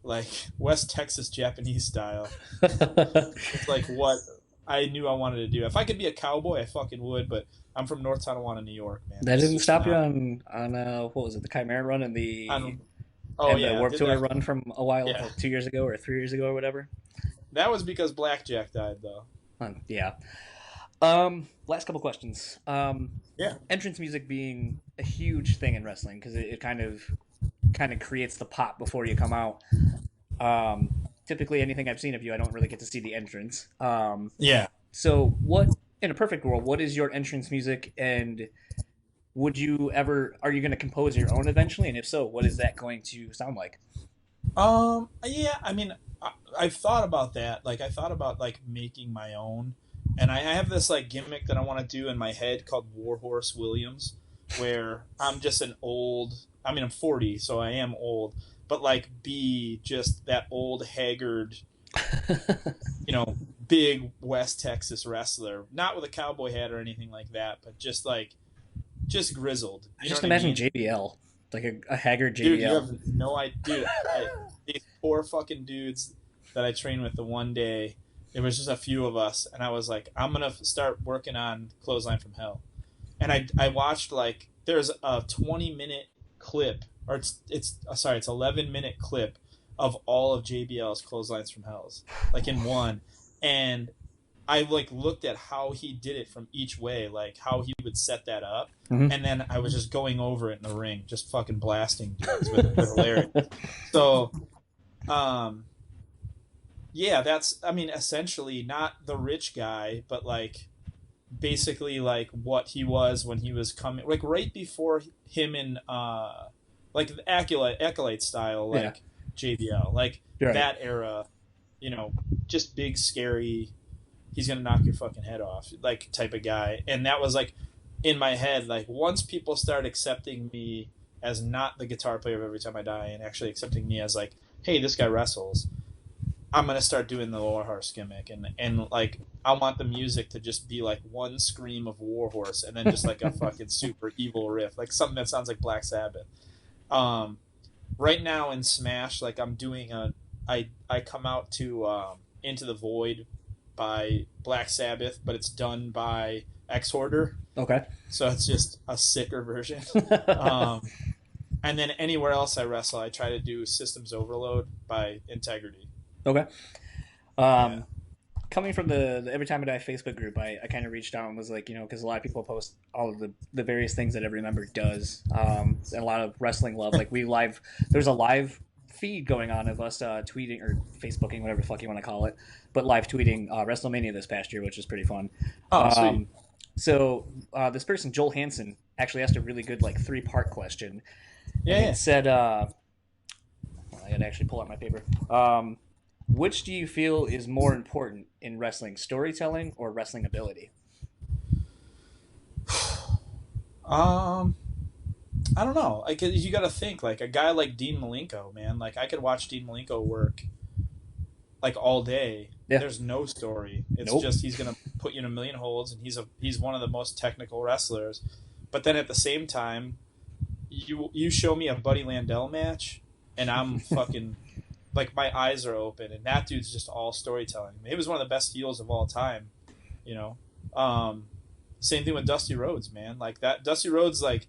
like West Texas Japanese style. It's like what I knew I wanted to do. If I could be a cowboy, I fucking would, but I'm from North Tonawanda, New York, man. That It's didn't just stop you not. on what was it, the Chimera run and I the don't. Oh yeah, Warp did Tour that? run from a while, Yeah, 2 years ago or 3 years ago or whatever. that was because Blackjack died, though. Yeah. Last couple questions. Yeah. Entrance music being a huge thing in wrestling because it kind of creates the pop before you come out. Typically, anything I've seen of you, I don't really get to see the entrance. Yeah. So, what in a perfect world, what is your entrance music, and are you going to compose your own eventually? And if so, what is that going to sound like? Yeah, I mean, I've thought about that. Like, I thought about like making my own, and I have this like gimmick that I want to do in my head called Warhorse Williams, where I'm just an old. I mean, I'm 40, so I am old, but like be just that old haggard, big West Texas wrestler, not with a cowboy hat or anything like that, but just grizzled. I You know just what I imagine mean? JBL, like a haggard Dude, you JBL. have no idea. Dude, these poor fucking dudes that I trained with the one day, it was just a few of us, and I was like, I'm gonna start working on Clothesline from Hell. And I watched like there's a 20-minute clip, or sorry, it's 11-minute clip of all of JBL's Clotheslines from Hell's, like in one, and I like looked at how he did it from each way, like how he would set that up, Mm-hmm. and then I was just going over it in the ring, just fucking blasting dudes with hilarious. So, um, yeah, that's I mean, essentially not the rich guy, but like basically like what he was when he was coming, like right before him and like the acolyte style, Yeah, like JBL, like you're right. that era, you know, just big scary he's gonna knock your fucking head off, like type of guy. And that was like in my head, like once people start accepting me as not the guitar player of Every Time I Die and actually accepting me as like, hey, this guy wrestles, I'm gonna start doing the Warhorse gimmick, and like I want the music to just be like one scream of Warhorse and then just like a fucking super evil riff, like something that sounds like Black Sabbath. Um, right now in Smash, like I'm doing I come out to Into the Void by Black Sabbath, but it's done by X Hoarder, Okay. so it's just a sicker version. Um, and then anywhere else I wrestle, I try to do Systems Overload by Integrity. Okay. Yeah. Um, coming from the Every Time I Die Facebook group, I kind of reached out and was like, because a lot of people post all of the various things that every member does, and a lot of wrestling love. Like there's a live feed going on of us tweeting or Facebooking, whatever the fuck you want to call it, but live tweeting WrestleMania this past year, which is pretty fun. Oh, sweet. Um, so this person, Joel Hansen, actually asked a really good like three-part question, Yeah, and it yeah. said, I gotta actually pull out my paper. Which do you feel is more important in wrestling, storytelling or wrestling ability? Um, I don't know. Like you got to think like a guy like Dean Malenko, man. Like I could watch Dean Malenko work like all day. Yeah. There's no story. It's Nope. just he's gonna put you in a million holds, and he's one of the most technical wrestlers. But then at the same time, you show me a Buddy Landell match, and I'm fucking like my eyes are open, and that dude's just all storytelling. He was one of the best heels of all time, you know. Um, Same thing with Dusty Rhodes, man. Like that Dusty Rhodes like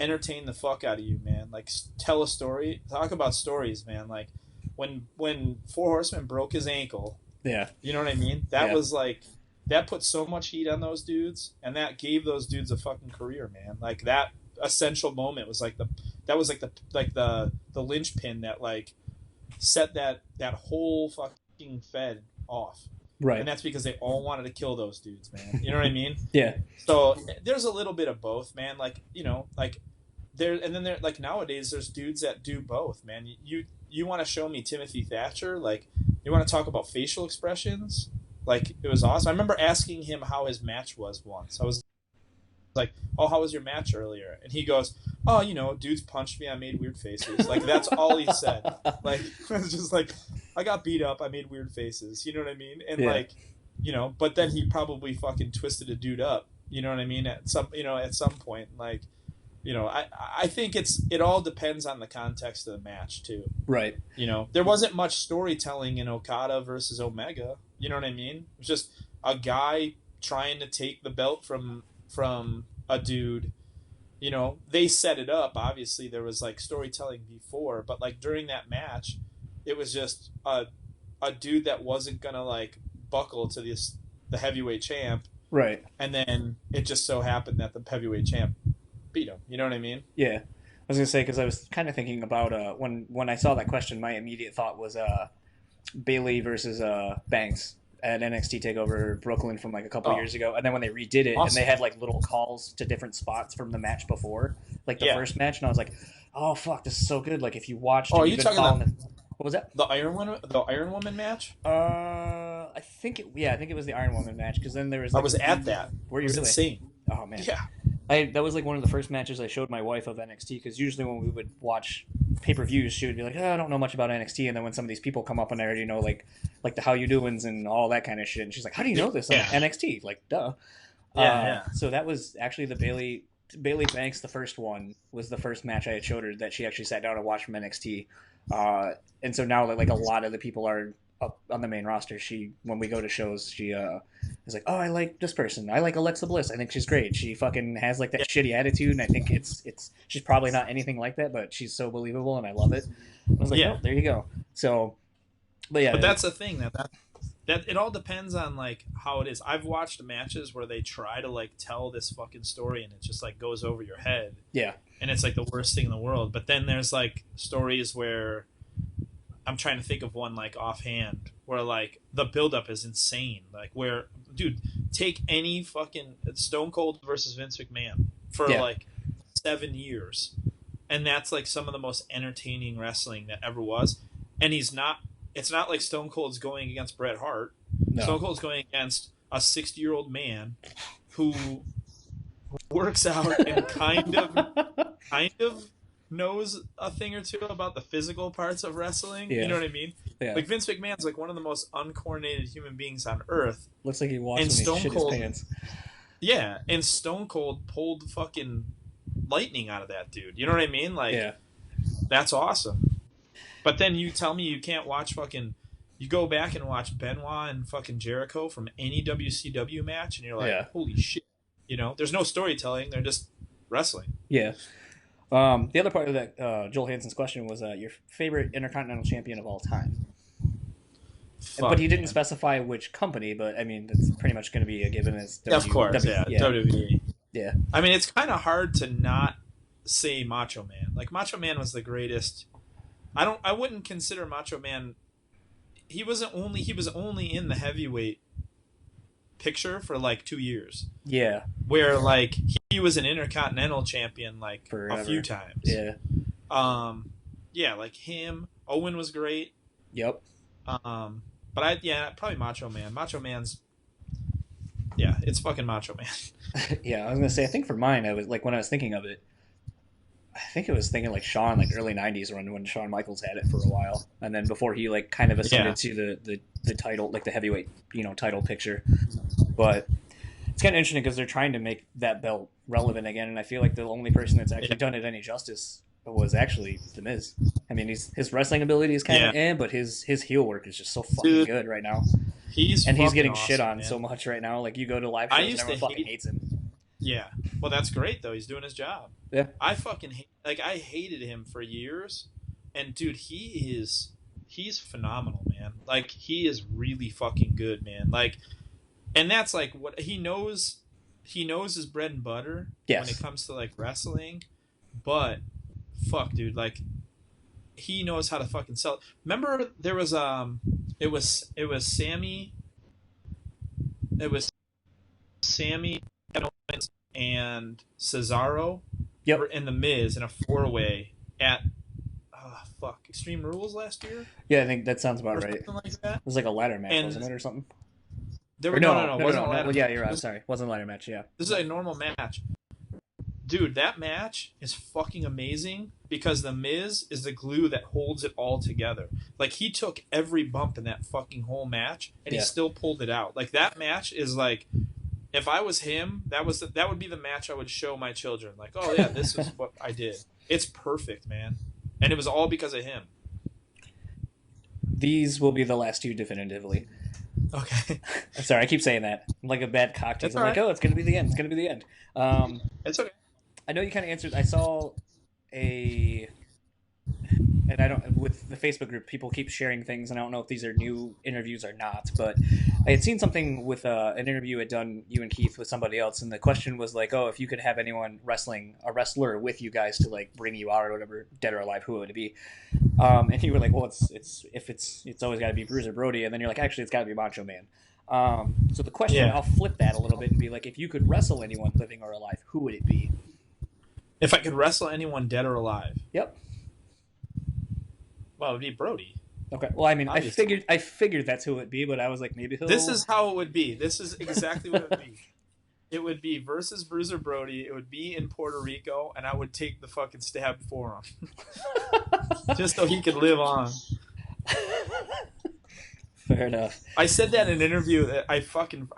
entertain the fuck out of you, man. Like tell a story, talk about stories, man. Like when Four Horsemen broke his ankle, Yeah. you know what I mean? That Yeah. was like that put so much heat on those dudes, and that gave those dudes a fucking career, man. Like that essential moment was like the linchpin that like set that whole fucking Fed off. And Right. that's because they all wanted to kill those dudes, man. You know what I mean? Yeah. So there's a little bit of both, man. Like like there, and then there, like nowadays, there's dudes that do both, man. You want to show me Timothy Thatcher? Like, you want to talk about facial expressions? Like, it was awesome. I remember asking him how his match was once. I was like, "Oh, how was your match earlier?" And he goes, "Oh, dudes punched me. I made weird faces." Like that's all he said. Like it was just like, I got beat up. I made weird faces. You know what I mean? And Yeah. like, but then he probably fucking twisted a dude up. You know what I mean? At some point, like, I think it all depends on the context of the match too. Right. There wasn't much storytelling in Okada versus Omega. You know what I mean? It was just a guy trying to take the belt from a dude. They set it up. Obviously, there was like storytelling before, but like during that match, it was just a dude that wasn't gonna like buckle to the heavyweight champ, Right. and then it just so happened that the heavyweight champ beat him. You know what I mean? Yeah. I was gonna say because I was kind of thinking about when I saw that question, my immediate thought was Bailey versus Banks at NXT Takeover Brooklyn from like a couple Oh, years ago, and then when they redid it and they awesome. had like little calls to different spots from the match before, like the Yeah. first match, and I was like, oh fuck, this is so good. Like if you watched Oh, and are you've you been talking following the it. What was that? The Iron Woman match. I think it was the Iron Woman match because then there was I like was at that. were It you was really? insane. Oh man, Yeah, that was like one of the first matches I showed my wife of NXT because usually when we would watch pay-per-views she would be like, oh, I don't know much about NXT, and then when some of these people come up and I already know like the how you doings and all that kind of shit, and she's like, how do you know this? I'm like, yeah, NXT, like duh. yeah. So that was actually the Bailey Banks, the first one, was the first match I had showed her that she actually sat down and watched from NXT. Uh, and so now that like a lot of the people are up on the main roster, she when we go to shows, she is like, oh, I like this person. I like Alexa Bliss. I think she's great. She fucking has like that Yeah. shitty attitude, and I think it's she's probably not anything like that, but she's so believable, and I love it. I was like, Yeah. oh, there you go. So, but But yeah, that's the thing that it all depends on like how it is. I've watched matches where they try to like tell this fucking story and it just like goes over your head yeah, and it's like the worst thing in the world. But then there's like stories where I'm trying to think of one like offhand where like the buildup is insane. Like where, dude, take any fucking Stone Cold versus Vince McMahon for yeah, like 7 years, and that's like some of the most entertaining wrestling that ever was. And he's not. It's not like Stone Cold's going against Bret Hart. Stone no, Cold's going against a 60-year-old man who works out and kind of knows a thing or two about the physical parts of wrestling. You yeah, know what I mean? yeah. Like Vince McMahon's like one of the most uncoordinated human beings on earth. Looks like he walks And when he Stone shit his Cold, pants. yeah, and Stone Cold pulled fucking lightning out of that dude. You know what I mean? Like Yeah, that's awesome. But then you tell me you can't watch fucking. You go back and watch Benoit and fucking Jericho from any WCW match, and you're like, yeah, holy shit. You know, there's no storytelling. They're just wrestling. yeah. The other part of that Joel Hansen's question was your favorite Intercontinental Champion of all time, but Fuck, he didn't man. specify which company. But I mean, that's pretty much going to be a given as Of course, yeah. Yeah, WWE. yeah, I mean, it's kind of hard to not say Macho Man. Like Macho Man was the greatest. I wouldn't consider Macho Man. He was only in the heavyweight picture for like 2 years, yeah, where like he was an Intercontinental champion like a few forever. times. Yeah, Yeah, like him. Owen was great. yep, But probably Macho Man. Macho Man's yeah, it's fucking Macho Man. yeah. I was gonna say, I think for mine, I was like when I was thinking of it, I think it was thinking like Shawn, like early '90s when Shawn Michaels had it for a while, and then before he like kind of Yeah, ascended to the title, like the heavyweight title picture. But it's kind of interesting because they're trying to make that belt relevant again, and I feel like the only person that's actually yeah, done it any justice was actually The Miz. I mean, his wrestling ability is kind yeah. of but his heel work is just so fucking Dude, good right now, he's and he's fucking getting shit awesome, on so man. much right now. Like you go to live I shows and used to everyone fucking hate. hates him. Yeah, well, that's great though. He's doing his job. Yeah, I fucking like I hated him for years, and dude, he's phenomenal, man. Like he is really fucking good, man. Like, and that's like what he knows. He knows his bread and butter when it yes, comes to like wrestling, but fuck, dude, like he knows how to fucking sell. Remember, there was it was Sammy Kevin Owens, and Cesaro were yep, in the Miz in a 4-way at Extreme Rules last year yeah. I think that sounds about or right. It something like that. was like a ladder match, wasn't And it, or something? there Or were no, no, it no, no, wasn't no, a no. ladder Well, yeah, match. you're right. Sorry, wasn't a ladder match. Yeah, This is a normal match. Dude, that match is fucking amazing because the Miz is the glue that holds it all together. Like he took every bump in that fucking whole match and he yeah. still pulled it out. Like that match is like if I was him, that would be the match I would show my children. Like, oh yeah, this is what I did. It's perfect, man. And it was all because of him. These will be the last two definitively. Okay. Sorry, I keep saying that. I'm like a bad cock tease. It's I'm all like, right. oh, it's gonna be the end. It's gonna be the end. Um, It's okay. I know you kind of answered. I saw a, and I don't with the Facebook group. People keep sharing things, and I don't know if these are new interviews or not. But I had seen something with an interview had done you and Keith with somebody else, and the question was like, oh, if you could have anyone a wrestler with you guys to like bring you out or whatever, dead or alive, who would it be? And you were like, well, it's always got to be Bruiser Brody, and then you're like, actually, it's got to be Macho Man. So the question, Yeah. I'll flip that a little bit and be like, if you could wrestle anyone living or alive, who would it be? If I could wrestle anyone dead or alive, Yep. well, it would be Brody. Okay. Well, I mean, Obviously, I figured that's who it'd be, but I was like, maybe this he'll. is how it would be. This is exactly what it would be. It would be versus Bruiser Brody. It would be in Puerto Rico, and I would take the fucking stab for him, just so he could live on. Fair enough. I said that in an interview that I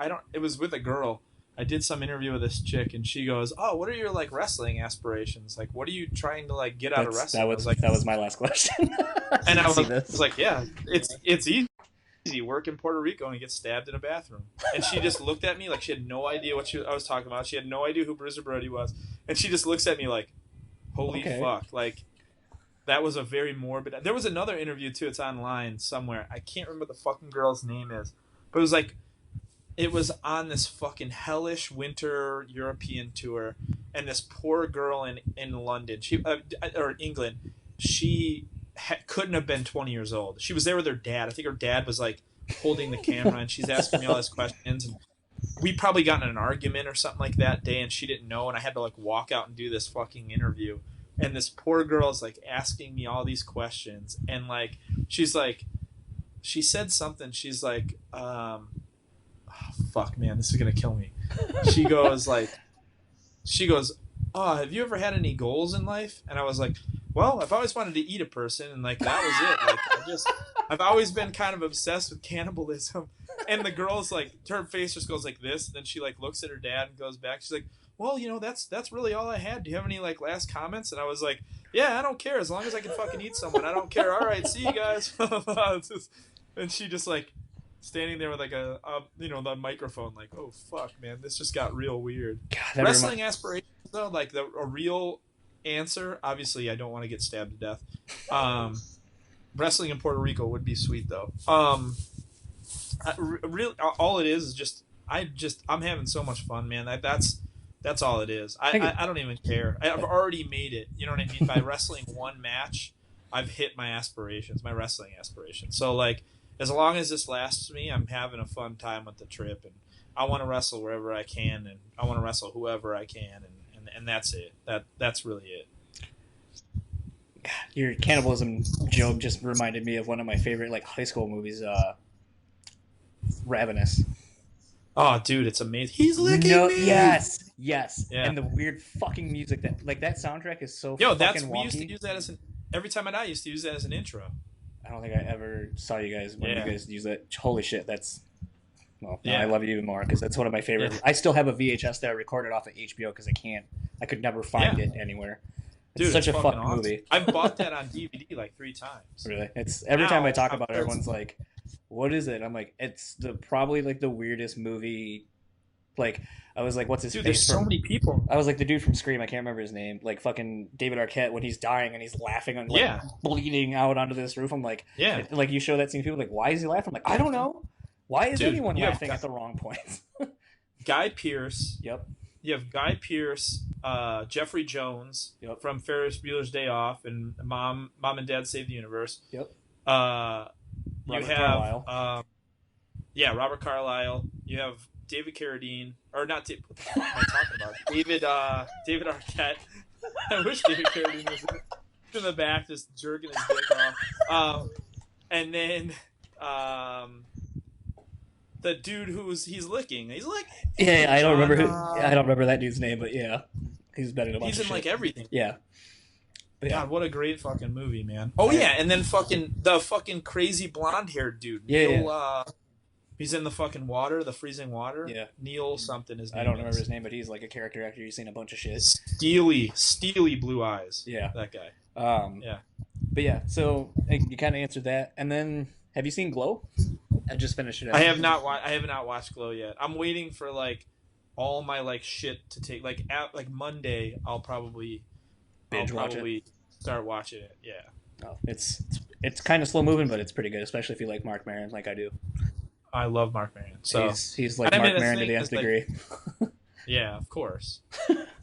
don't. It was with a girl. I did some interview with this chick, and she goes, "Oh, what are your like wrestling aspirations? Like, what are you trying to like get out of wrestling?" I was like, that was my last question. and I See was like, "Yeah, it's easy. You work in Puerto Rico and you get stabbed in a bathroom." And she just looked at me like she had no idea what I was talking about. She had no idea who Bruiser Brody was, and she just looks at me like, "Holy fuck!" Like that was a very morbid. There was another interview too. It's online somewhere. I can't remember what the fucking girl's name is, but it was like it was on this fucking hellish winter European tour, and this poor girl in London, or England, she couldn't have been 20 years old. She was there with her dad. I think her dad was like holding the camera, and she's asking me all these questions. And we probably got in an argument or something like that day, and she didn't know, and I had to like walk out and do this fucking interview. And this poor girl is like asking me all these questions, and like she's like, she said something. She's like, oh, fuck, man, this is gonna kill me. She goes, oh, have you ever had any goals in life? And I was like, well, I've always wanted to eat a person, and like that was it. Like I've always been kind of obsessed with cannibalism. And the girl's like, her face just goes like this, and then she like looks at her dad and goes back. She's like, well, that's really all I had. Do you have any like last comments? And I was like, yeah, I don't care as long as I can fucking eat someone. I don't care. All right, see you guys. And she just like standing there with like the microphone, like, oh fuck, man, this just got real weird. God, wrestling aspirations though, like a real answer. Obviously, I don't want to get stabbed to death. Wrestling in Puerto Rico would be sweet though. Really, all it is just I'm having so much fun, man. That's all it is. I don't even care. I've already made it. You know what I mean? By wrestling one match, I've hit my wrestling aspirations. So like, as long as this lasts me, I'm having a fun time with the trip, and I want to wrestle wherever I can, and I want to wrestle whoever I can, and that's it. That's really it. Your cannibalism joke just reminded me of one of my favorite like high school movies, Ravenous. Oh, dude, it's amazing. He's licking me. Yes. Yeah. And the weird fucking music that soundtrack is so. Yo, fucking we used to use that every time I used to use that as an intro. I don't think I ever saw you guys when you guys use that. Holy shit, I love it even more because that's one of my favorite. Yeah. I still have a VHS that I recorded off of HBO because I could never find it anywhere. It's such a fucking awesome movie. I've bought that on DVD like 3 times. Really? It's every time I talk about it, everyone's like, what is it? I'm like, it's probably like the weirdest movie. Like, I was like, what's his face? Dude, there's so many people. I was like, the dude from Scream, I can't remember his name. Like, fucking David Arquette when he's dying and he's laughing and like, bleeding out onto this roof. I'm like, like you show that scene, people are like, why is he laughing? I'm like, I don't know. Why is anyone laughing at the wrong points? Guy Pearce. Yep. You have Guy Pearce, Jeffrey Jones from Ferris Bueller's Day Off, and Mom and Dad Save the Universe. Yep. You have Robert Carlyle. You have David Carradine, or not? What the fuck am I talking about? David Arquette. I wish David Carradine was in the back, just jerking his dick off. And then the dude he's licking. Yeah, I don't remember that dude's name, but yeah, he's been in a bunch of shit. He's in like everything. Yeah. But God, what a great fucking movie, man. Oh yeah, and then the fucking crazy blonde-haired dude. Neil, he's in the fucking water, the freezing water. Yeah. Neil something his name. I don't remember his name, but he's like a character actor. You've seen a bunch of shit. Steely blue eyes. Yeah. That guy. Yeah. But yeah, so you kind of answered that. And then, have you seen Glow? I just finished it. I have not watched Glow yet. I'm waiting for like all my like shit to take like Monday. I'll probably start watching it. Yeah. Oh, it's kind of slow moving, but it's pretty good, especially if you like Mark Maron, like I do. I love Mark Maron. So he's like Mark Maron to the nth degree. Yeah, of course.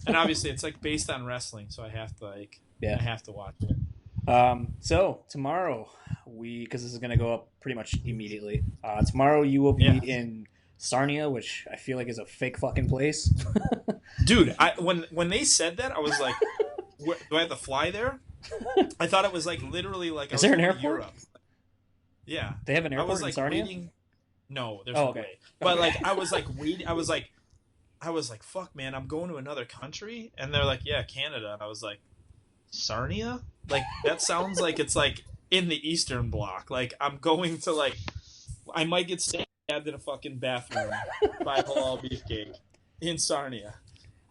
And obviously, it's like based on wrestling, so I have to I have to watch it. So tomorrow because this is going to go up pretty much immediately. Tomorrow you will be in Sarnia, which I feel like is a fake fucking place. Dude, when they said that, I was like, do I have to fly there? I thought it was like literally like is there an airport? Europe. Yeah, They have an I was airport in like Sarnia? waiting. No, there's Oh, no okay. way. But Okay. like I was like waiting. I was like, fuck, man, I'm going to another country, and they're like, yeah, Canada, and I was like, Sarnia? Like that sounds like it's like in the Eastern Bloc. Like I'm going to like I might get stabbed in a fucking bathroom by Halal Beefcake in Sarnia.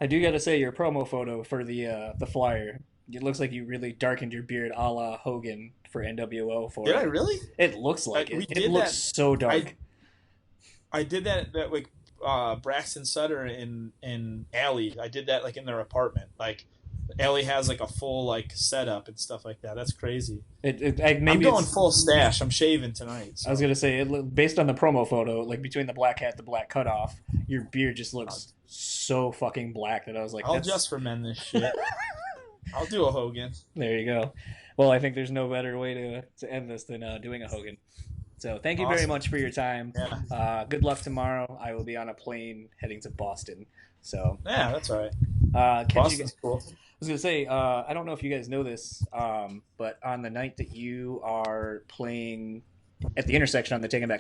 I do got to say, your promo photo for the flyer, it looks like you really darkened your beard a la Hogan for NWO for Did I it. really? It looks like We it. It did looks that. so I dark. I did that like Braxton Sutter in Allie. I did that like in their apartment. Like Allie has like a full like setup and stuff like that. That's crazy. I'm Maybe going it's. full stash. I'm shaving tonight. I was So gonna say, based on the promo photo, like between the black hat, the black cutoff, your beard just I'll, looks so fucking black that I was like, I'll that's. just for men this shit. I'll do a Hogan. There you go. Well, I think there's no better way to end this than doing a Hogan. So thank you very Awesome. much for your time. Yeah. Good luck tomorrow. I will be on a plane heading to Boston. So Yeah, that's all right. catch you. Boston's cool. I was gonna say, I don't know if you guys know this, but on the night that you are playing at the intersection on the Taking Back